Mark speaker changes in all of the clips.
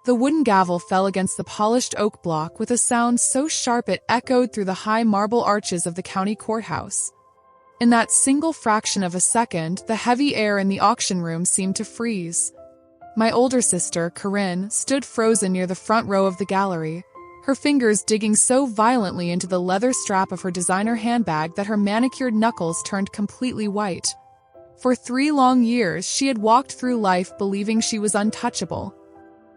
Speaker 1: The wooden gavel fell against the polished oak block with a sound so sharp it echoed through the high marble arches of the county courthouse. In that single fraction of a second, the heavy air in the auction room seemed to freeze. My older sister, Corinne, stood frozen near the front row of the gallery, her fingers digging so violently into the leather strap of her designer handbag that her manicured knuckles turned completely white. For 3 long years, she had walked through life believing she was untouchable.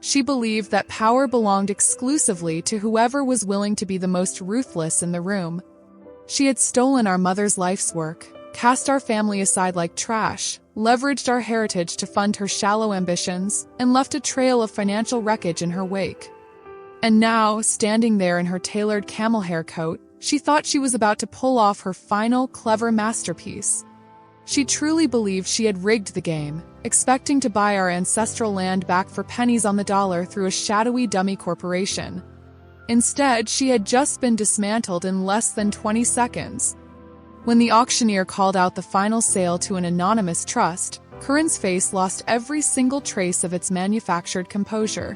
Speaker 1: She believed that power belonged exclusively to whoever was willing to be the most ruthless in the room. She had stolen our mother's life's work, cast our family aside like trash, leveraged our heritage to fund her shallow ambitions, and left a trail of financial wreckage in her wake. And now, standing there in her tailored camel hair coat, she thought she was about to pull off her final, clever masterpiece. She truly believed she had rigged the game, expecting to buy our ancestral land back for pennies on the dollar through a shadowy dummy corporation. Instead, she had just been dismantled in less than 20 seconds. When the auctioneer called out the final sale to an anonymous trust, Corinne's face lost every single trace of its manufactured composure.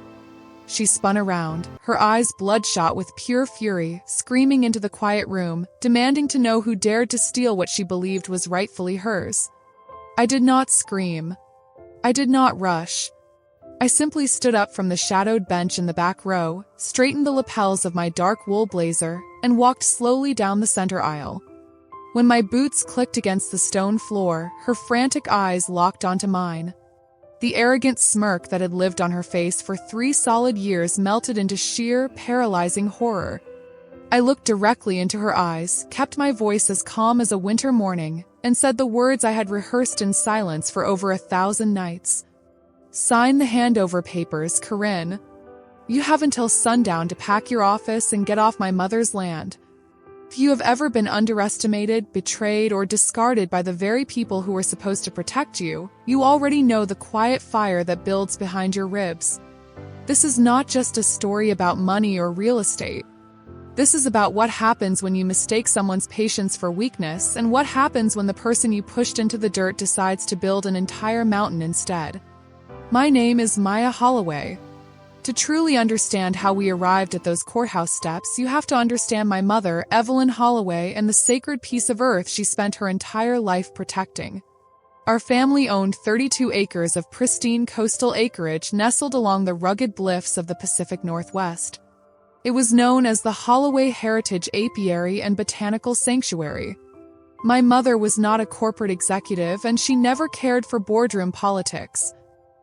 Speaker 1: She spun around, her eyes bloodshot with pure fury, screaming into the quiet room, demanding to know who dared to steal what she believed was rightfully hers. I did not scream. I did not rush. I simply stood up from the shadowed bench in the back row, straightened the lapels of my dark wool blazer, and walked slowly down the center aisle. When my boots clicked against the stone floor, her frantic eyes locked onto mine. The arrogant smirk that had lived on her face for 3 solid years melted into sheer, paralyzing horror. I looked directly into her eyes, kept my voice as calm as a winter morning, and said the words I had rehearsed in silence for over 1,000 nights. "Sign the handover papers, Corinne. You have until sundown to pack your office and get off my mother's land. If you have ever been underestimated, betrayed, or discarded by the very people who were supposed to protect you, you already know the quiet fire that builds behind your ribs. This is not just a story about money or real estate. This is about what happens when you mistake someone's patience for weakness and what happens when the person you pushed into the dirt decides to build an entire mountain instead. My name is Maya Holloway. To truly understand how we arrived at those courthouse steps, you have to understand my mother, Evelyn Holloway, and the sacred piece of earth she spent her entire life protecting. Our family owned 32 acres of pristine coastal acreage nestled along the rugged bluffs of the Pacific Northwest. It was known as the Holloway Heritage Apiary and Botanical Sanctuary. My mother was not a corporate executive, and she never cared for boardroom politics.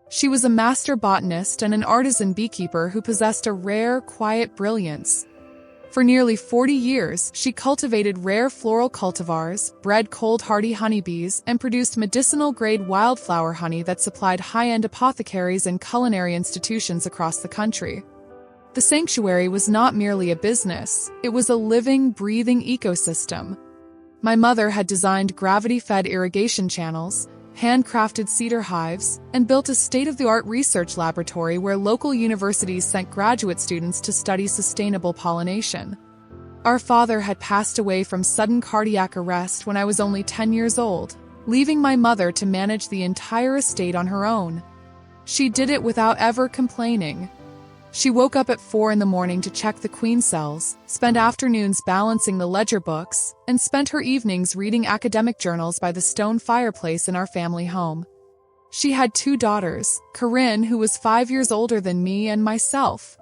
Speaker 1: She was a master botanist and an artisan beekeeper who possessed a rare, quiet brilliance. For nearly 40 years, she cultivated rare floral cultivars, bred cold-hardy honeybees, and produced medicinal-grade wildflower honey that supplied high-end apothecaries and culinary institutions across the country. The sanctuary was not merely a business, it was a living, breathing ecosystem. My mother had designed gravity-fed irrigation channels, handcrafted cedar hives, and built a state-of-the-art research laboratory where local universities sent graduate students to study sustainable pollination. Our father had passed away from sudden cardiac arrest when I was only 10 years old, leaving my mother to manage the entire estate on her own. She did it without ever complaining. She woke up at 4 in the morning to check the queen cells, spent afternoons balancing the ledger books, and spent her evenings reading academic journals by the stone fireplace in our family home. She had 2 daughters, Corinne, who was 5 years older than me, and myself.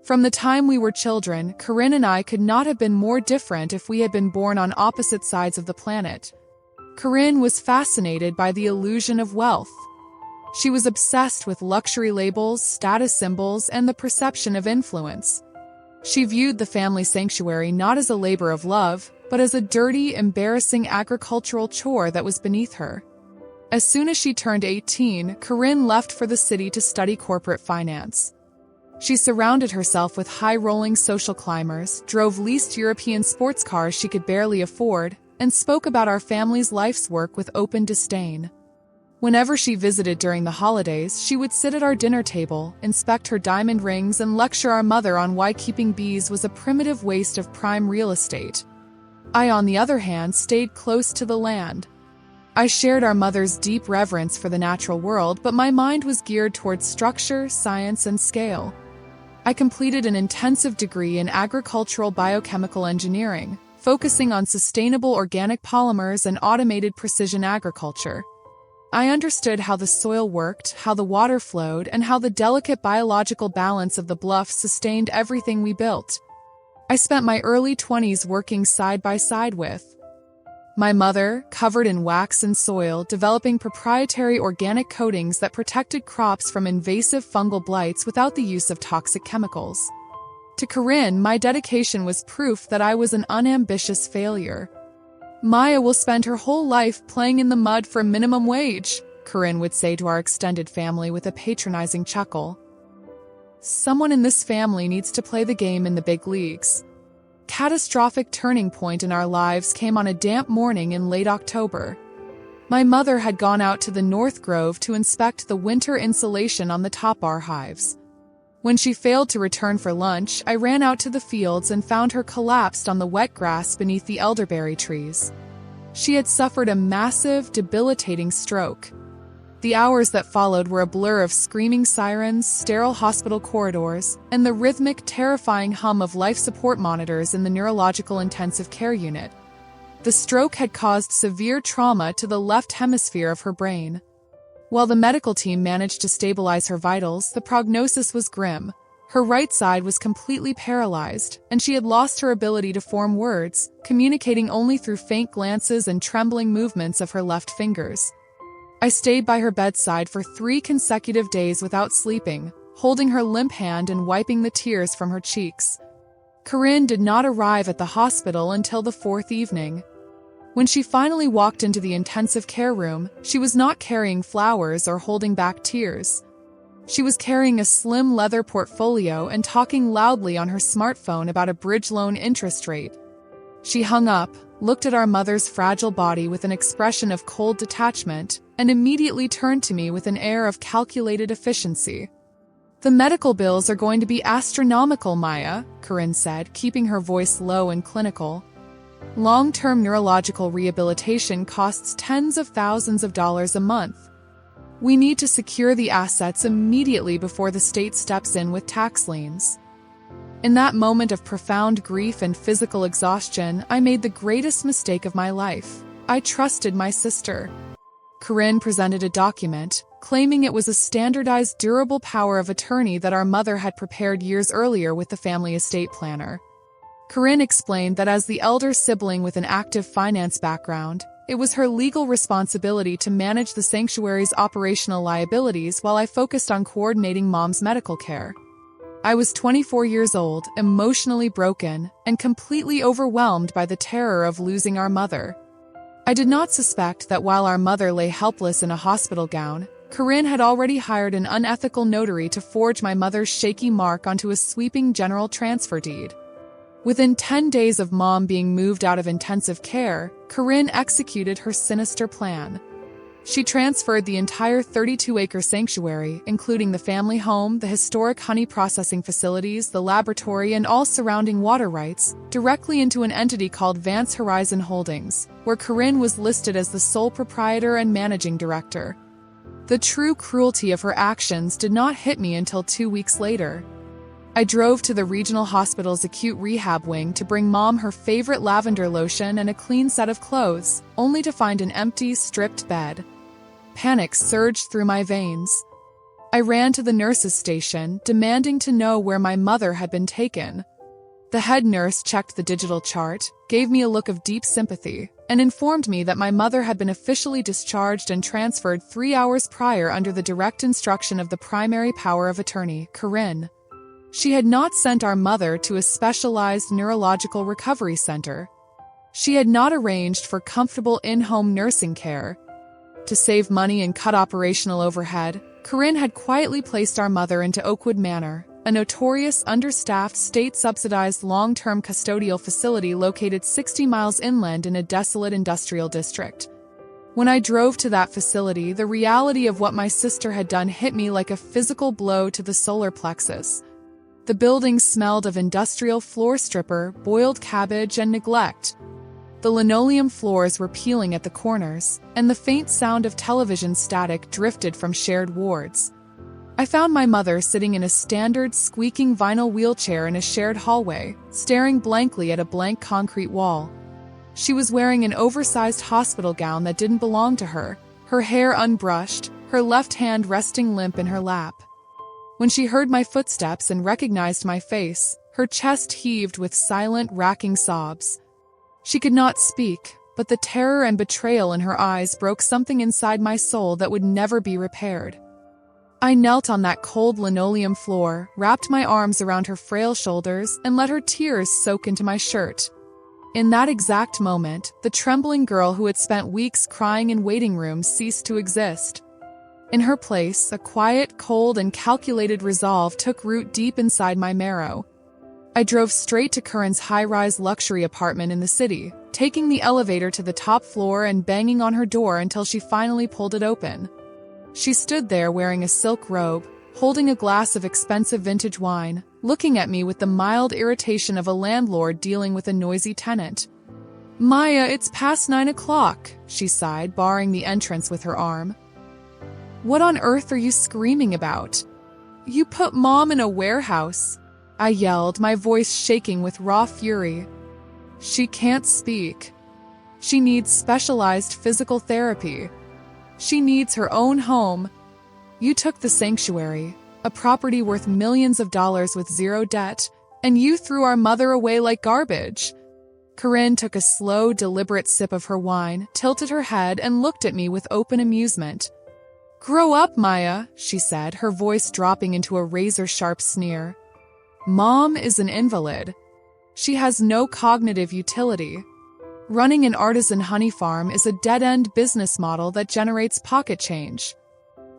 Speaker 1: From the time we were children, Corinne and I could not have been more different if we had been born on opposite sides of the planet. Corinne was fascinated by the illusion of wealth. She was obsessed with luxury labels, status symbols, and the perception of influence. She viewed the family sanctuary not as a labor of love, but as a dirty, embarrassing agricultural chore that was beneath her. As soon as she turned 18, Corinne left for the city to study corporate finance. She surrounded herself with high-rolling social climbers, drove leased European sports cars she could barely afford, and spoke about our family's life's work with open disdain. Whenever she visited during the holidays, she would sit at our dinner table, inspect her diamond rings, and lecture our mother on why keeping bees was a primitive waste of prime real estate. I, on the other hand, stayed close to the land. I shared our mother's deep reverence for the natural world, but my mind was geared towards structure, science, and scale. I completed an intensive degree in agricultural biochemical engineering, focusing on sustainable organic polymers and automated precision agriculture. I understood how the soil worked, how the water flowed, and how the delicate biological balance of the bluff sustained everything we built. I spent my early 20s working side by side with my mother, covered in wax and soil, developing proprietary organic coatings that protected crops from invasive fungal blights without the use of toxic chemicals. To Corinne, my dedication was proof that I was an unambitious failure. "Maya will spend her whole life playing in the mud for minimum wage," Corinne would say to our extended family with a patronizing chuckle. "Someone in this family needs to play the game in the big leagues." Catastrophic turning point in our lives came on a damp morning in late October. My mother had gone out to the North Grove to inspect the winter insulation on the top bar hives. When she failed to return for lunch, I ran out to the fields and found her collapsed on the wet grass beneath the elderberry trees. She had suffered a massive, debilitating stroke. The hours that followed were a blur of screaming sirens, sterile hospital corridors, and the rhythmic, terrifying hum of life support monitors in the neurological intensive care unit. The stroke had caused severe trauma to the left hemisphere of her brain. While the medical team managed to stabilize her vitals, the prognosis was grim. Her right side was completely paralyzed, and she had lost her ability to form words, communicating only through faint glances and trembling movements of her left fingers. I stayed by her bedside for 3 consecutive days without sleeping, holding her limp hand and wiping the tears from her cheeks. Corinne did not arrive at the hospital until the 4th evening. When she finally walked into the intensive care room, she was not carrying flowers or holding back tears. She was carrying a slim leather portfolio and talking loudly on her smartphone about a bridge loan interest rate. She hung up, looked at our mother's fragile body with an expression of cold detachment, and immediately turned to me with an air of calculated efficiency. "The medical bills are going to be astronomical, Maya," Corinne said, keeping her voice low and clinical. "Long-term neurological rehabilitation costs tens of thousands of dollars a month. We need to secure the assets immediately before the state steps in with tax liens." In that moment of profound grief and physical exhaustion, I made the greatest mistake of my life. I trusted my sister. Corinne presented a document, claiming it was a standardized durable power of attorney that our mother had prepared years earlier with the family estate planner. Corinne explained that as the elder sibling with an active finance background, it was her legal responsibility to manage the sanctuary's operational liabilities while I focused on coordinating Mom's medical care. I was 24 years old, emotionally broken, and completely overwhelmed by the terror of losing our mother. I did not suspect that while our mother lay helpless in a hospital gown, Corinne had already hired an unethical notary to forge my mother's shaky mark onto a sweeping general transfer deed. Within 10 days of Mom being moved out of intensive care, Corinne executed her sinister plan. She transferred the entire 32-acre sanctuary, including the family home, the historic honey processing facilities, the laboratory, and all surrounding water rights, directly into an entity called Vance Horizon Holdings, where Corinne was listed as the sole proprietor and managing director. The true cruelty of her actions did not hit me until 2 weeks later. I drove to the regional hospital's acute rehab wing to bring Mom her favorite lavender lotion and a clean set of clothes, only to find an empty, stripped bed. Panic surged through my veins. I ran to the nurse's station, demanding to know where my mother had been taken. The head nurse checked the digital chart, gave me a look of deep sympathy, and informed me that my mother had been officially discharged and transferred 3 hours prior under the direct instruction of the primary power of attorney, Corinne. She had not sent our mother to a specialized neurological recovery center. She had not arranged for comfortable in-home nursing care. To save money and cut operational overhead, Corinne had quietly placed our mother into Oakwood Manor, a notorious understaffed state-subsidized long-term custodial facility located 60 miles inland in a desolate industrial district. When I drove to that facility, the reality of what my sister had done hit me like a physical blow to the solar plexus. The building smelled of industrial floor stripper, boiled cabbage, and neglect. The linoleum floors were peeling at the corners, and the faint sound of television static drifted from shared wards. I I found my mother sitting in a standard squeaking vinyl wheelchair in a shared hallway, staring blankly at a blank concrete wall. She was wearing an oversized hospital gown that didn't belong to her, her hair unbrushed, her left hand resting limp in her lap. When she heard my footsteps and recognized my face, her chest heaved with silent, racking sobs. She could not speak, but the terror and betrayal in her eyes broke something inside my soul that would never be repaired. I knelt on that cold linoleum floor, wrapped my arms around her frail shoulders, and let her tears soak into my shirt. In that exact moment, the trembling girl who had spent weeks crying in waiting rooms ceased to exist. In her place, a quiet, cold, and calculated resolve took root deep inside my marrow. I drove straight to Corinne's high-rise luxury apartment in the city, taking the elevator to the top floor and banging on her door until she finally pulled it open. She stood there wearing a silk robe, holding a glass of expensive vintage wine, looking at me with the mild irritation of a landlord dealing with a noisy tenant. "Maya, it's past 9 o'clock, she sighed, barring the entrance with her arm. "What on earth are you screaming about?" "You put Mom in a warehouse," I yelled, my voice shaking with raw fury. "She can't speak. She needs specialized physical therapy. She needs her own home. You took the sanctuary, a property worth millions of dollars with zero debt, and you threw our mother away like garbage." Corinne took a slow, deliberate sip of her wine, tilted her head, and looked at me with open amusement. "Grow up, Maya," she said, her voice dropping into a razor-sharp sneer. "Mom is an invalid. She has no cognitive utility. Running an artisan honey farm is a dead-end business model that generates pocket change.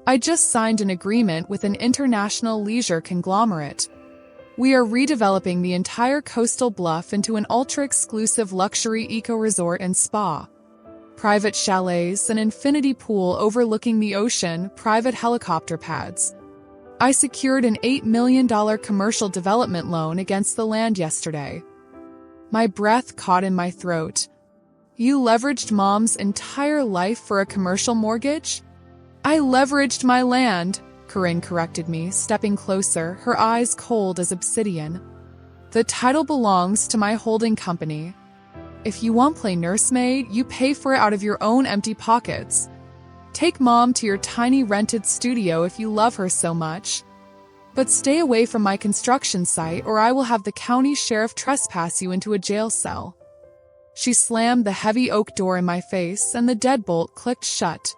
Speaker 1: I just signed an agreement with an international leisure conglomerate. We are redeveloping the entire coastal bluff into an ultra-exclusive luxury eco-resort and spa. Private chalets, an infinity pool overlooking the ocean, private helicopter pads. I secured an $8 million commercial development loan against the land yesterday." My breath caught in my throat. "You leveraged Mom's entire life for a commercial mortgage?" "I leveraged my land," Corinne corrected me, stepping closer, her eyes cold as obsidian. "The title belongs to my holding company. If you want to play nursemaid, you pay for it out of your own empty pockets. Take Mom to your tiny rented studio if you love her so much. But stay away from my construction site or I will have the county sheriff trespass you into a jail cell." She slammed the heavy oak door in my face and the deadbolt clicked shut.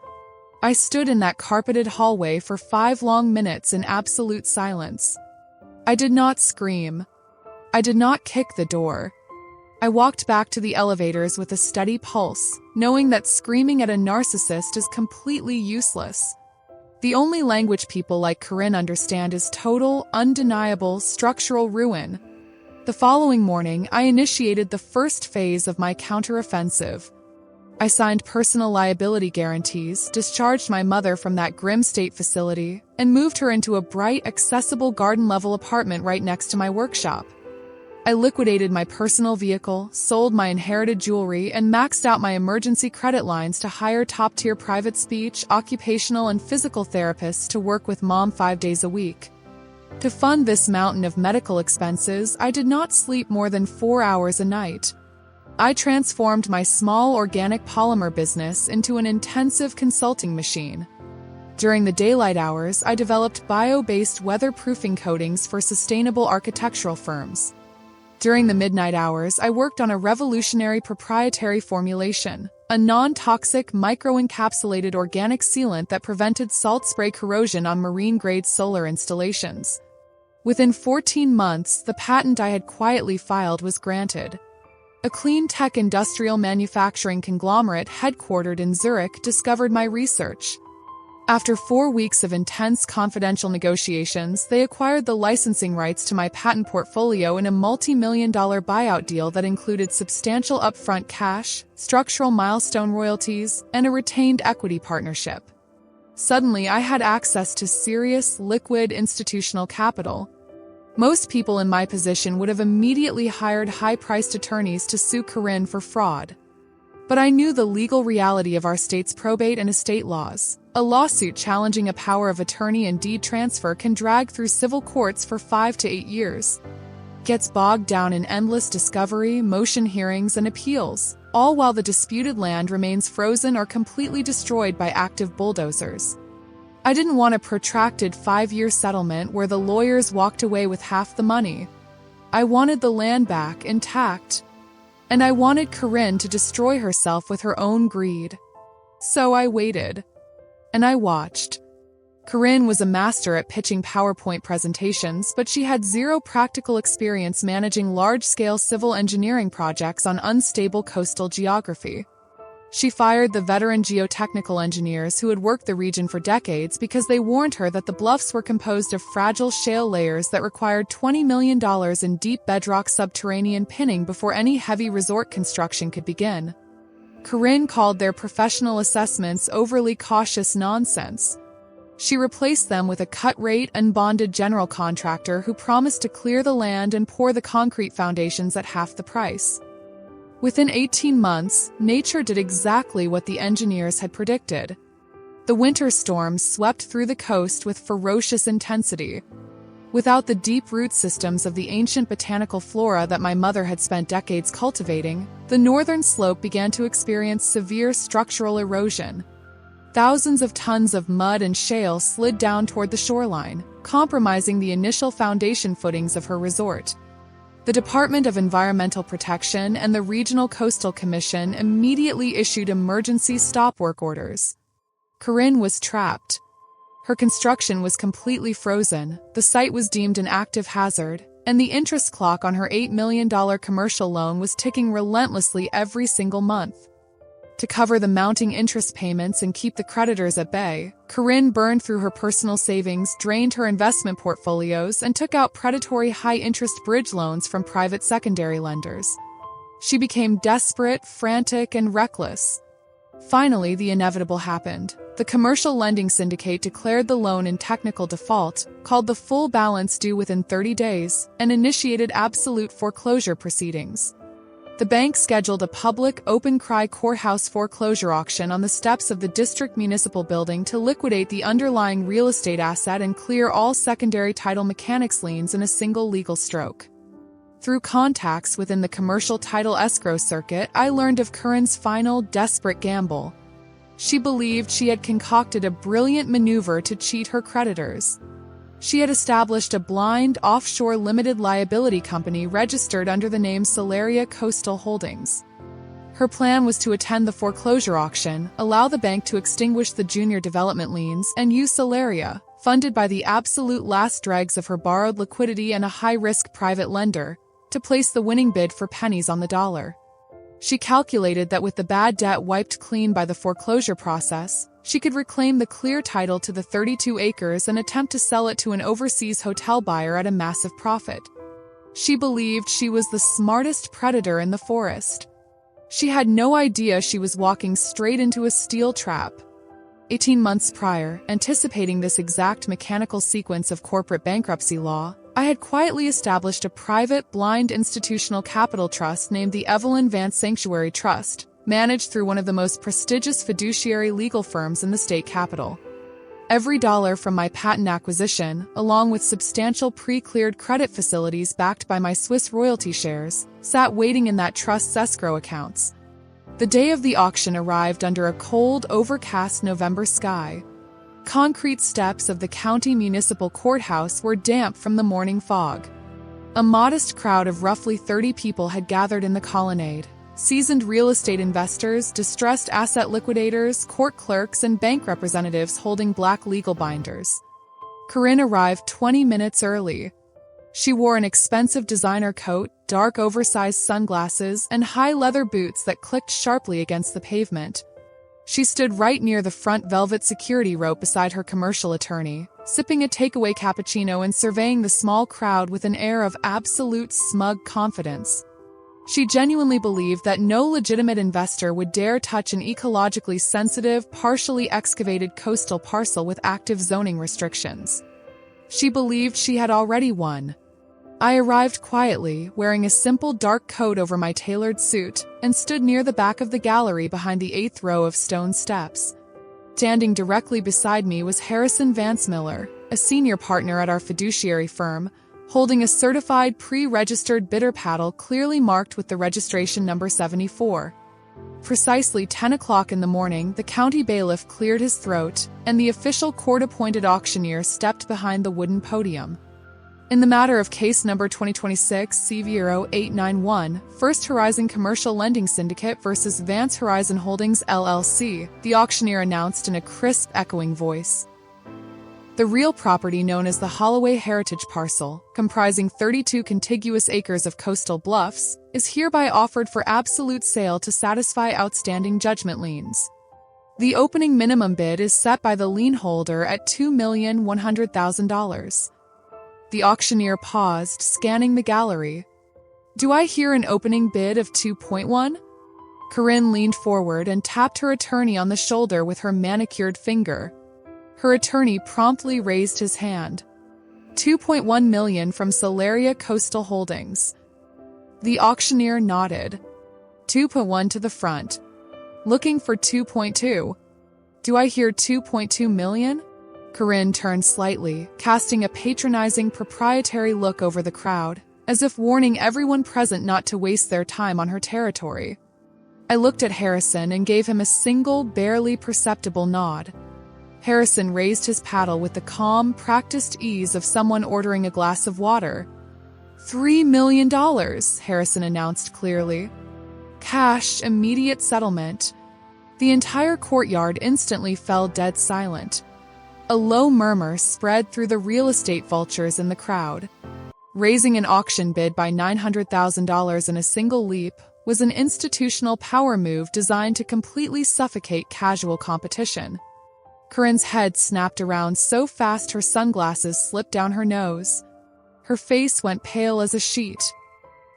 Speaker 1: I stood in that carpeted hallway for 5 long minutes in absolute silence. I did not scream. I did not kick the door. I walked back to the elevators with a steady pulse, knowing that screaming at a narcissist is completely useless. The only language people like Corinne understand is total, undeniable, structural ruin. The following morning, I initiated the first phase of my counteroffensive. I signed personal liability guarantees, discharged my mother from that grim state facility, and moved her into a bright, accessible garden-level apartment right next to my workshop. I liquidated my personal vehicle, sold my inherited jewelry, and maxed out my emergency credit lines to hire top-tier private speech, occupational, and physical therapists to work with Mom 5 days a week. To fund this mountain of medical expenses, I did not sleep more than 4 hours a night. I transformed my small organic polymer business into an intensive consulting machine. During the daylight hours, I developed bio-based weatherproofing coatings for sustainable architectural firms. During the midnight hours, I worked on a revolutionary proprietary formulation, a non-toxic micro-encapsulated organic sealant that prevented salt spray corrosion on marine-grade solar installations. Within 14 months, the patent I had quietly filed was granted. A clean tech industrial manufacturing conglomerate headquartered in Zurich discovered my research. After 4 weeks of intense confidential negotiations, they acquired the licensing rights to my patent portfolio in a multi-million-dollar buyout deal that included substantial upfront cash, structural milestone royalties, and a retained equity partnership. Suddenly, I had access to serious, liquid institutional capital. Most people in my position would have immediately hired high-priced attorneys to sue Corinne for fraud. But I knew the legal reality of our state's probate and estate laws. A lawsuit challenging a power of attorney and deed transfer can drag through civil courts for 5 to 8 years. Gets bogged down in endless discovery, motion hearings, and appeals, all while the disputed land remains frozen or completely destroyed by active bulldozers. I didn't want a protracted 5-year settlement where the lawyers walked away with half the money. I wanted the land back intact. And I wanted Corinne to destroy herself with her own greed. So I waited. And I watched. Corinne was a master at pitching PowerPoint presentations, but she had zero practical experience managing large-scale civil engineering projects on unstable coastal geography. She fired the veteran geotechnical engineers who had worked the region for decades because they warned her that the bluffs were composed of fragile shale layers that required $20 million in deep bedrock subterranean pinning before any heavy resort construction could begin. Corinne called their professional assessments overly cautious nonsense. She replaced them with a cut-rate, unbonded general contractor who promised to clear the land and pour the concrete foundations at half the price. Within 18 months, nature did exactly what the engineers had predicted. The winter storms swept through the coast with ferocious intensity. Without the deep root systems of the ancient botanical flora that my mother had spent decades cultivating, the northern slope began to experience severe structural erosion. Thousands of tons of mud and shale slid down toward the shoreline, compromising the initial foundation footings of her resort. The Department of Environmental Protection and the Regional Coastal Commission immediately issued emergency stop work orders. Corinne was trapped. Her construction was completely frozen, the site was deemed an active hazard, and the interest clock on her $8 million commercial loan was ticking relentlessly every single month. To cover the mounting interest payments and keep the creditors at bay, Corinne burned through her personal savings, drained her investment portfolios, and took out predatory high-interest bridge loans from private secondary lenders. She became desperate, frantic, and reckless. Finally, the inevitable happened. The commercial lending syndicate declared the loan in technical default, called the full balance due within 30 days, and initiated absolute foreclosure proceedings. The bank scheduled a public, open-cry courthouse foreclosure auction on the steps of the district municipal building to liquidate the underlying real estate asset and clear all secondary title mechanics liens in a single legal stroke. Through contacts within the commercial title escrow circuit, I learned of Corinne's final, desperate gamble. She believed she had concocted a brilliant maneuver to cheat her creditors. She had established a blind, offshore limited liability company registered under the name Solaria Coastal Holdings. Her plan was to attend the foreclosure auction, allow the bank to extinguish the junior development liens, and use Solaria, funded by the absolute last dregs of her borrowed liquidity and a high-risk private lender, to place the winning bid for pennies on the dollar. She calculated that with the bad debt wiped clean by the foreclosure process, she could reclaim the clear title to the 32 acres and attempt to sell it to an overseas hotel buyer at a massive profit. She believed she was the smartest predator in the forest. She had no idea she was walking straight into a steel trap. 18 months prior, anticipating this exact mechanical sequence of corporate bankruptcy law, I had quietly established a private, blind institutional capital trust named the Evelyn Vance Sanctuary Trust, managed through one of the most prestigious fiduciary legal firms in the state capital. Every dollar from my patent acquisition, along with substantial pre-cleared credit facilities backed by my Swiss royalty shares, sat waiting in that trust's escrow accounts. The day of the auction arrived under a cold, overcast November sky. Concrete steps of the county municipal courthouse were damp from the morning fog. A modest crowd of roughly 30 people had gathered in the colonnade. Seasoned real estate investors, distressed asset liquidators, court clerks, and bank representatives holding black legal binders. Corinne arrived 20 minutes early. She wore an expensive designer coat, dark oversized sunglasses, and high leather boots that clicked sharply against the pavement. She stood right near the front velvet security rope beside her commercial attorney, sipping a takeaway cappuccino and surveying the small crowd with an air of absolute smug confidence. She genuinely believed that no legitimate investor would dare touch an ecologically sensitive, partially excavated coastal parcel with active zoning restrictions. She believed she had already won. I arrived quietly, wearing a simple dark coat over my tailored suit, and stood near the back of the gallery behind the 8th row of stone steps. Standing directly beside me was Harrison Vance Miller, a senior partner at our fiduciary firm, holding a certified pre-registered bitter paddle clearly marked with the registration number 74. Precisely 10 o'clock in the morning, the county bailiff cleared his throat, and the official court-appointed auctioneer stepped behind the wooden podium. In the matter of case number 2026 C0891, First Horizon Commercial Lending Syndicate versus Vance Horizon Holdings LLC, the auctioneer announced in a crisp, echoing voice. The real property known as the Holloway Heritage Parcel, comprising 32 contiguous acres of coastal bluffs, is hereby offered for absolute sale to satisfy outstanding judgment liens. The opening minimum bid is set by the lien holder at $2,100,000. The auctioneer paused, scanning the gallery. Do I hear an opening bid of 2.1? Corinne leaned forward and tapped her attorney on the shoulder with her manicured finger. Her attorney promptly raised his hand. 2.1 million from Solaria Coastal Holdings. The auctioneer nodded. 2.1 to the front. Looking for 2.2. Do I hear 2.2 million? Corinne turned slightly, casting a patronizing proprietary look over the crowd, as if warning everyone present not to waste their time on her territory. I looked at Harrison and gave him a single, barely perceptible nod. Harrison raised his paddle with the calm, practiced ease of someone ordering a glass of water. $3 million, Harrison announced clearly. Cash, immediate settlement. The entire courtyard instantly fell dead silent. A low murmur spread through the real estate vultures in the crowd. Raising an auction bid by $900,000 in a single leap was an institutional power move designed to completely suffocate casual competition. Corinne's head snapped around so fast her sunglasses slipped down her nose. Her face went pale as a sheet.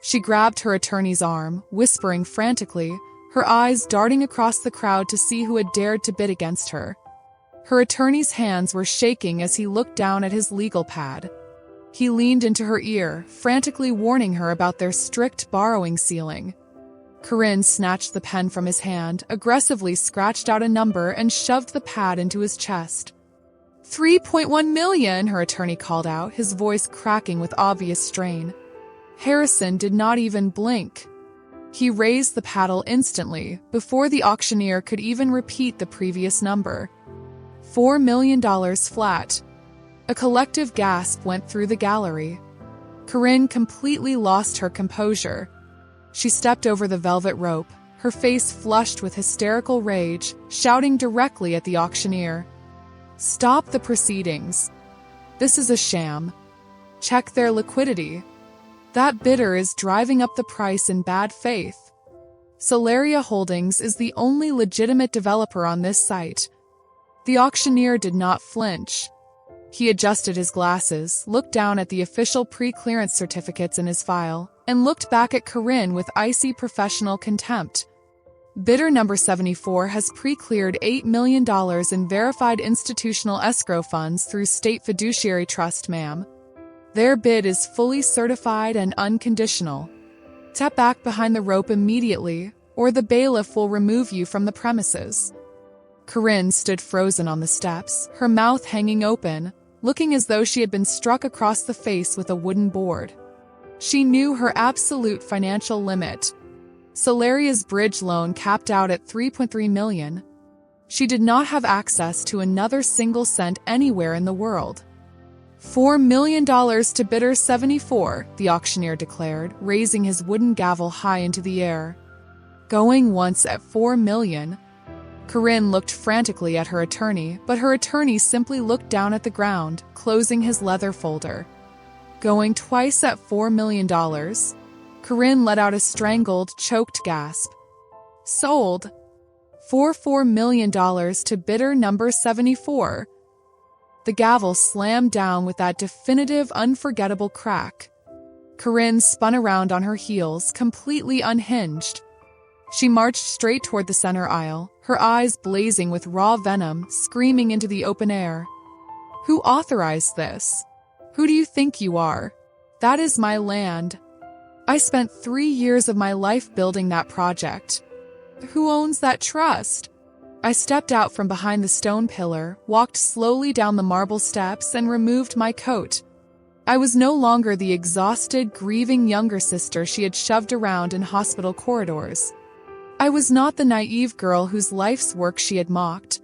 Speaker 1: She grabbed her attorney's arm, whispering frantically, her eyes darting across the crowd to see who had dared to bid against her. Her attorney's hands were shaking as he looked down at his legal pad. He leaned into her ear, frantically warning her about their strict borrowing ceiling. Corinne snatched the pen from his hand, aggressively scratched out a number, and shoved the pad into his chest. 3.1 million, her attorney called out, his voice cracking with obvious strain. Harrison did not even blink. He raised the paddle instantly, before the auctioneer could even repeat the previous number. $4 million flat. A collective gasp went through the gallery. Corinne completely lost her composure. She stepped over the velvet rope, her face flushed with hysterical rage, shouting directly at the auctioneer. Stop the proceedings. This is a sham. Check their liquidity. That bidder is driving up the price in bad faith. Solaria Holdings is the only legitimate developer on this site. The auctioneer did not flinch. He adjusted his glasses, looked down at the official pre-clearance certificates in his file, and looked back at Corinne with icy professional contempt. Bidder number 74 has pre-cleared $8 million in verified institutional escrow funds through State Fiduciary Trust, ma'am. Their bid is fully certified and unconditional. Step back behind the rope immediately, or the bailiff will remove you from the premises. Corinne stood frozen on the steps, her mouth hanging open, looking as though she had been struck across the face with a wooden board. She knew her absolute financial limit. Solaria's bridge loan capped out at $3.3 million. She did not have access to another single cent anywhere in the world. $4 million to bidder 74, the auctioneer declared, raising his wooden gavel high into the air. Going once at $4 million. Corinne looked frantically at her attorney, but her attorney simply looked down at the ground, closing his leather folder. Going twice at $4 million. Corinne let out a strangled, choked gasp. Sold. For $4 million to bidder number 74. The gavel slammed down with that definitive, unforgettable crack. Corinne spun around on her heels, completely unhinged. She marched straight toward the center aisle, her eyes blazing with raw venom, screaming into the open air. Who authorized this? Who do you think you are? That is my land. I spent 3 years of my life building that project. Who owns that trust? I stepped out from behind the stone pillar, walked slowly down the marble steps, and removed my coat. I was no longer the exhausted, grieving younger sister she had shoved around in hospital corridors. I was not the naive girl whose life's work she had mocked.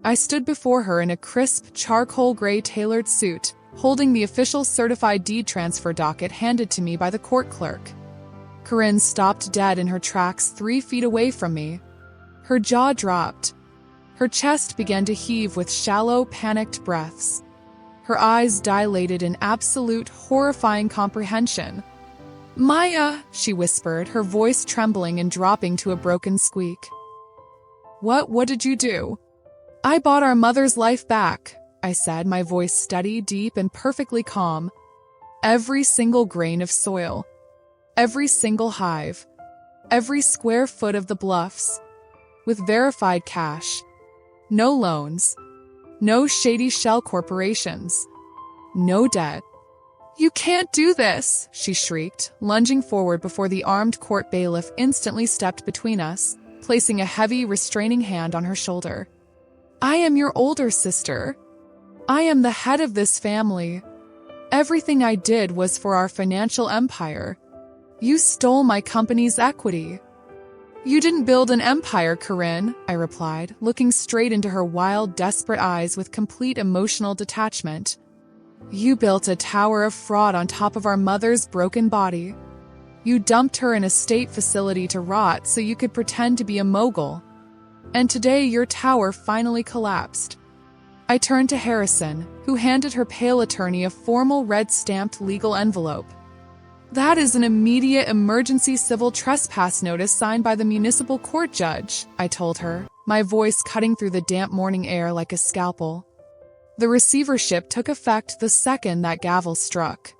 Speaker 1: I stood before her in a crisp, charcoal gray tailored suit, holding the official certified deed transfer docket handed to me by the court clerk. Corinne stopped dead in her tracks 3 feet away from me. Her jaw dropped. Her chest began to heave with shallow, panicked breaths. Her eyes dilated in absolute, horrifying comprehension. "Maya," she whispered, her voice trembling and dropping to a broken squeak. What did you do?" "I bought our mother's life back," I said, my voice steady, deep, and perfectly calm. "Every single grain of soil. Every single hive. Every square foot of the bluffs. With verified cash. No loans. No shady shell corporations. No debt." "You can't do this," she shrieked, lunging forward before the armed court bailiff instantly stepped between us, placing a heavy, restraining hand on her shoulder. "I am your older sister. I am the head of this family. Everything I did was for our financial empire. You stole my company's equity." "You didn't build an empire, Corinne," I replied, looking straight into her wild, desperate eyes with complete emotional detachment. "You built a tower of fraud on top of our mother's broken body. You dumped her in a state facility to rot so you could pretend to be a mogul. And today your tower finally collapsed." I turned to Harrison, who handed her pale attorney a formal red-stamped legal envelope. "That is an immediate emergency civil trespass notice signed by the municipal court judge," I told her, my voice cutting through the damp morning air like a scalpel. The receivership took effect the second that gavel struck.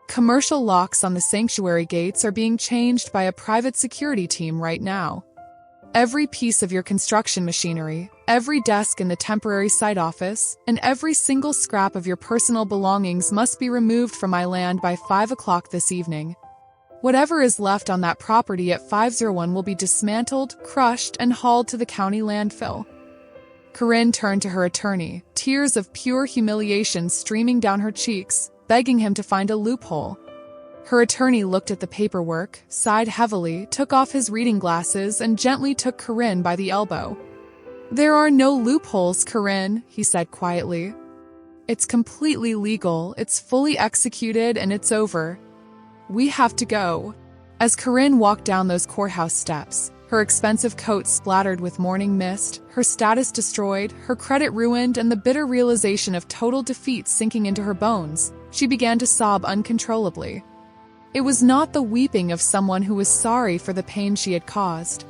Speaker 1: Commercial locks on the sanctuary gates are being changed by a private security team right now. Every piece of your construction machinery, every desk in the temporary site office, and every single scrap of your personal belongings must be removed from my land by 5 o'clock this evening. Whatever is left on that property at 501 will be dismantled, crushed, and hauled to the county landfill. Corinne turned to her attorney, tears of pure humiliation streaming down her cheeks, begging him to find a loophole. Her attorney looked at the paperwork, sighed heavily, took off his reading glasses, and gently took Corinne by the elbow. "There are no loopholes, Corinne," he said quietly. "It's completely legal, it's fully executed, and it's over. We have to go." As Corinne walked down those courthouse steps, her expensive coat splattered with morning mist, her status destroyed, her credit ruined, and the bitter realization of total defeat sinking into her bones, she began to sob uncontrollably. It was not the weeping of someone who was sorry for the pain she had caused.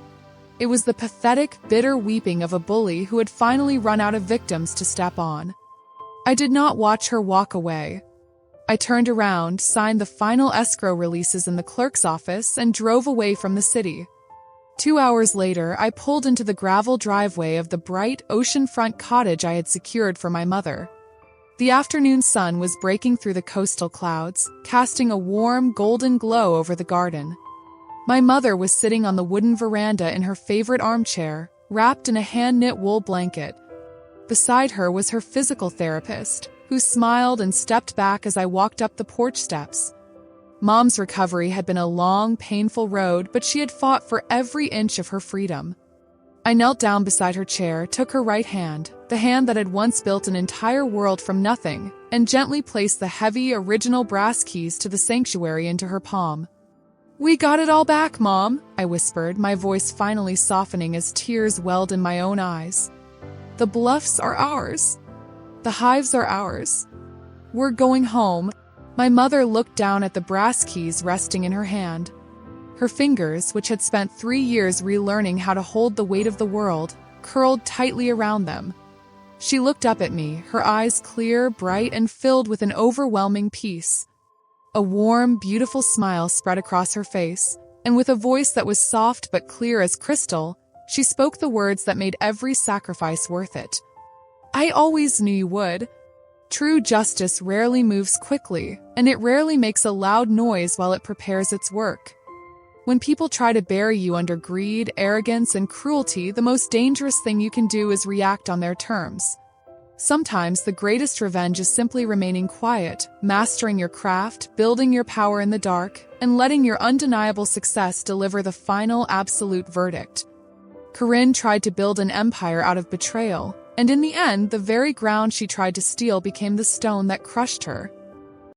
Speaker 1: It was the pathetic, bitter weeping of a bully who had finally run out of victims to step on. I did not watch her walk away. I turned around, signed the final escrow releases in the clerk's office, and drove away from the city. 2 hours later, I pulled into the gravel driveway of the bright, oceanfront cottage I had secured for my mother. The afternoon sun was breaking through the coastal clouds, casting a warm, golden glow over the garden. My mother was sitting on the wooden veranda in her favorite armchair, wrapped in a hand-knit wool blanket. Beside her was her physical therapist, who smiled and stepped back as I walked up the porch steps. Mom's recovery had been a long, painful road, but she had fought for every inch of her freedom. I knelt down beside her chair, took her right hand, the hand that had once built an entire world from nothing, and gently placed the heavy, original brass keys to the sanctuary into her palm. "We got it all back, Mom," I whispered, my voice finally softening as tears welled in my own eyes. "The bluffs are ours. The hives are ours. We're going home." My mother looked down at the brass keys resting in her hand. Her fingers, which had spent 3 years relearning how to hold the weight of the world, curled tightly around them. She looked up at me, her eyes clear, bright, and filled with an overwhelming peace. A warm, beautiful smile spread across her face, and with a voice that was soft but clear as crystal, she spoke the words that made every sacrifice worth it. "I always knew you would. True justice rarely moves quickly, and it rarely makes a loud noise while it prepares its work. When people try to bury you under greed, arrogance, and cruelty, the most dangerous thing you can do is react on their terms. Sometimes the greatest revenge is simply remaining quiet, mastering your craft, building your power in the dark, and letting your undeniable success deliver the final absolute verdict. Corinne tried to build an empire out of betrayal, and in the end, the very ground she tried to steal became the stone that crushed her.